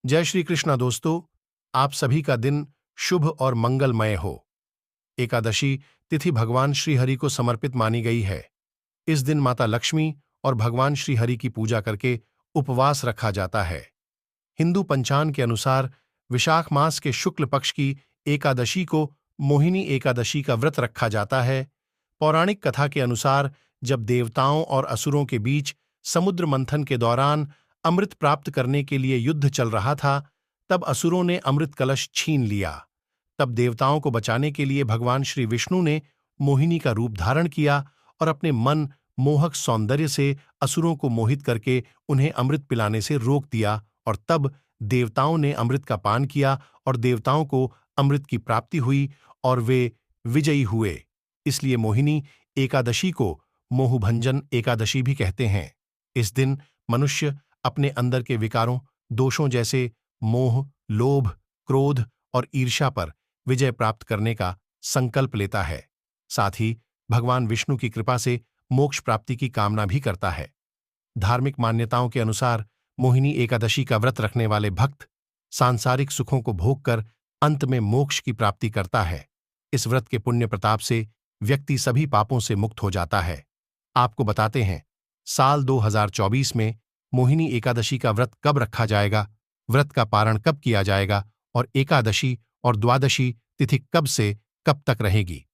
जय श्री कृष्णा दोस्तों। आप सभी का दिन शुभ और मंगलमय हो। एकादशी तिथि भगवान श्री हरि को समर्पित मानी गई है। इस दिन माता लक्ष्मी और भगवान श्री हरि की पूजा करके उपवास रखा जाता है। हिंदू पंचांग के अनुसार विशाख मास के शुक्ल पक्ष की एकादशी को मोहिनी एकादशी का व्रत रखा जाता है। पौराणिक कथा के अनुसार जब देवताओं और असुरों के बीच समुद्र मंथन के दौरान अमृत प्राप्त करने के लिए युद्ध चल रहा था, तब असुरों ने अमृत कलश छीन लिया। तब देवताओं को बचाने के लिए भगवान श्री विष्णु ने मोहिनी का रूप धारण किया और अपने मन मोहक सौंदर्य से असुरों को मोहित करके उन्हें अमृत पिलाने से रोक दिया, और तब देवताओं ने अमृत का पान किया और देवताओं को अमृत की प्राप्ति हुई और वे विजयी हुए। इसलिए मोहिनी एकादशी को मोहभंजन एकादशी भी कहते हैं। इस दिन मनुष्य अपने अंदर के विकारों, दोषों जैसे मोह, लोभ, क्रोध और ईर्ष्या पर विजय प्राप्त करने का संकल्प लेता है। साथ ही भगवान विष्णु की कृपा से मोक्ष प्राप्ति की कामना भी करता है। धार्मिक मान्यताओं के अनुसार मोहिनी एकादशी का व्रत रखने वाले भक्त सांसारिक सुखों को भोगकर अंत में मोक्ष की प्राप्ति करता है। इस व्रत के पुण्य प्रताप से व्यक्ति सभी पापों से मुक्त हो जाता है। आपको बताते हैं, साल 2024 में मोहिनी एकादशी का व्रत कब रखा जाएगा, व्रत का पारण कब किया जाएगा और एकादशी और द्वादशी तिथि कब से कब तक रहेगी।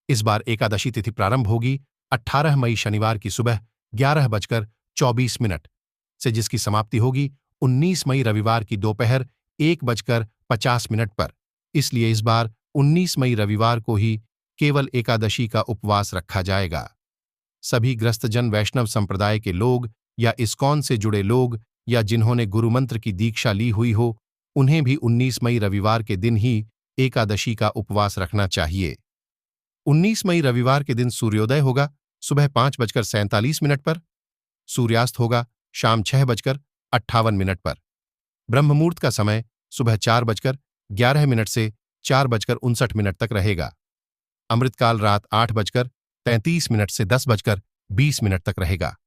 इस बार एकादशी तिथि प्रारंभ होगी 18 मई शनिवार की सुबह 11:24 से, जिसकी समाप्ति होगी 19 मई रविवार की दोपहर 1:50 पर। इसलिए इस बार 19 मई रविवार को ही केवल एकादशी का उपवास रखा जाएगा। सभी ग्रस्तजन वैष्णव संप्रदाय के लोग या इस्कॉन से जुड़े लोग या जिन्होंने गुरुमंत्र की दीक्षा ली हुई हो, उन्हें भी 19 मई रविवार के दिन ही एकादशी का उपवास रखना चाहिए। 19 मई रविवार के दिन सूर्योदय होगा सुबह 5:47 पर, सूर्यास्त होगा शाम 6:58 पर। ब्रह्म मुहूर्त का समय सुबह 4:11 से 4:59 तक रहेगा। अमृतकाल रात 8:33 से 10:20 तक रहेगा।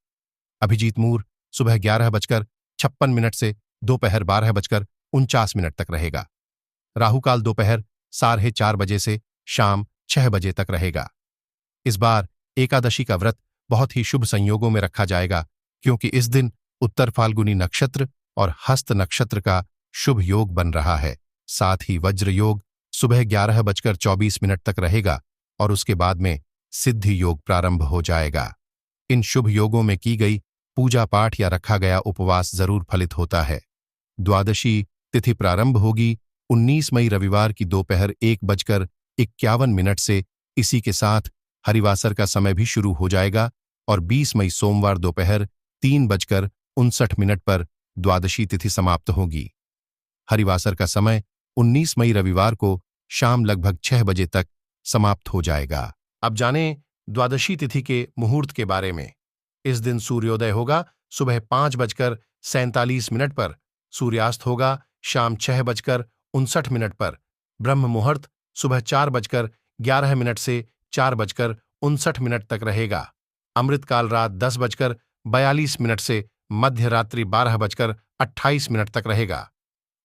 अभिजीत मुहूर्त सुबह 11:56 से दोपहर 12:49 तक रहेगा। राहुकाल दोपहर 4:30 से शाम 6 बजे तक रहेगा। इस बार एकादशी का व्रत बहुत ही शुभ संयोगों में रखा जाएगा, क्योंकि इस दिन उत्तर फाल्गुनी नक्षत्र और हस्त नक्षत्र का शुभ योग बन रहा है। साथ ही वज्र योग सुबह 11:24 तक रहेगा और उसके बाद में सिद्धि योग प्रारंभ हो जाएगा। इन शुभ योगों में की गई पूजा पाठ या रखा गया उपवास जरूर फलित होता है। द्वादशी तिथि प्रारंभ होगी 19 मई रविवार की दोपहर 1:51 से। इसी के साथ हरिवासर का समय भी शुरू हो जाएगा और 20 मई सोमवार दोपहर 3:59 पर द्वादशी तिथि समाप्त होगी। हरिवासर का समय 19 मई रविवार को शाम लगभग 6 बजे तक समाप्त हो जाएगा। अब जानें द्वादशी तिथि के मुहूर्त के बारे में। इस दिन सूर्योदय होगा सुबह 5:47 पर, सूर्यास्त होगा शाम 6:59 पर। ब्रह्म मुहूर्त सुबह 4:11 से 4:59 तक रहेगा। अमृतकाल रात 10:42 से मध्य रात्रि 12:28 तक रहेगा।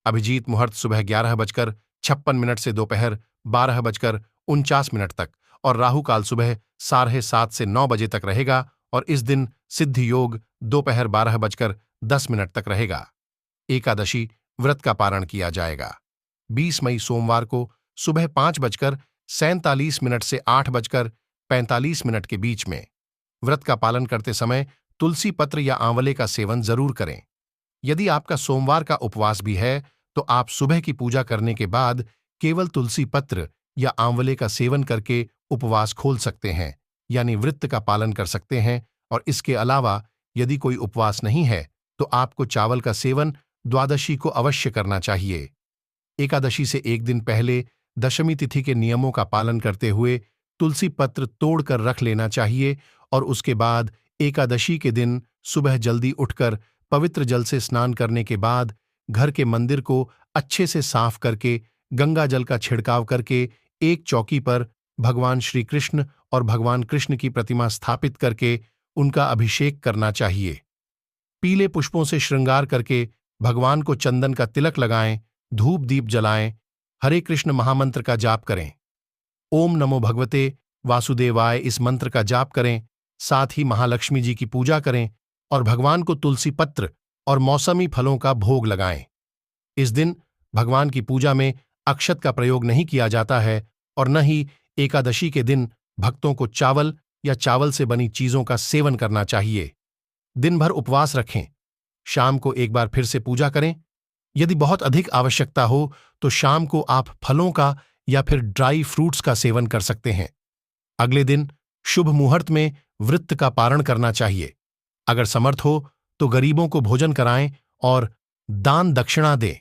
अभिजीत मुहूर्त सुबह 11:56 से दोपहर 12:49 तक और राहुकाल सुबह 7:30 से 9 बजे तक रहेगा। और इस दिन सिद्धि योग दोपहर 12:10 तक रहेगा। एकादशी व्रत का पारण किया जाएगा 20 मई सोमवार को सुबह 5:47 से 8:45 के बीच में। व्रत का पालन करते समय तुलसी पत्र या आंवले का सेवन जरूर करें। यदि आपका सोमवार का उपवास भी है तो आप सुबह की पूजा करने के बाद केवल तुलसी पत्र या आंवले का सेवन करके उपवास खोल सकते हैं, यानी व्रत का पालन कर सकते हैं। और इसके अलावा यदि कोई उपवास नहीं है तो आपको चावल का सेवन द्वादशी को अवश्य करना चाहिए। एकादशी से एक दिन पहले दशमी तिथि के नियमों का पालन करते हुए तुलसी पत्र तोड़कर रख लेना चाहिए और उसके बाद एकादशी के दिन सुबह जल्दी उठकर पवित्र जल से स्नान करने के बाद घर के मंदिर को अच्छे से साफ करके गंगा जल का छिड़काव करके एक चौकी पर भगवान श्री कृष्ण और भगवान कृष्ण की प्रतिमा स्थापित करके उनका अभिषेक करना चाहिए। पीले पुष्पों से श्रृंगार करके भगवान को चंदन का तिलक लगाएं, धूप दीप जलाएं, हरे कृष्ण महामंत्र का जाप करें। ओम नमो भगवते वासुदेवाय इस मंत्र का जाप करें। साथ ही महालक्ष्मी जी की पूजा करें और भगवान को तुलसी पत्र और मौसमी फलों का भोग लगाएं। इस दिन भगवान की पूजा में अक्षत का प्रयोग नहीं किया जाता है और न ही एकादशी के दिन भक्तों को चावल या चावल से बनी चीजों का सेवन करना चाहिए। दिन भर उपवास रखें। शाम को एक बार फिर से पूजा करें। यदि बहुत अधिक आवश्यकता हो तो शाम को आप फलों का या फिर ड्राई फ्रूट्स का सेवन कर सकते हैं। अगले दिन शुभ मुहूर्त में व्रत का पारण करना चाहिए। अगर समर्थ हो तो गरीबों को भोजन कराएं और दान दक्षिणा दें।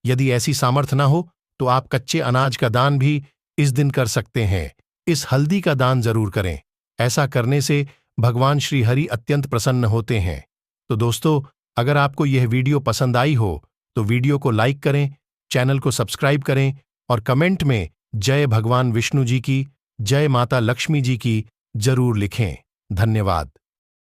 यदि ऐसी सामर्थ्य न हो तो आप कच्चे अनाज का दान भी इस दिन कर सकते हैं। इस हल्दी का दान जरूर करें। ऐसा करने से भगवान श्री हरि अत्यंत प्रसन्न होते हैं। तो दोस्तों, अगर आपको यह वीडियो पसंद आई हो तो वीडियो को लाइक करें, चैनल को सब्सक्राइब करें और कमेंट में जय भगवान विष्णु जी की, जय माता लक्ष्मी जी की जरूर लिखें। धन्यवाद।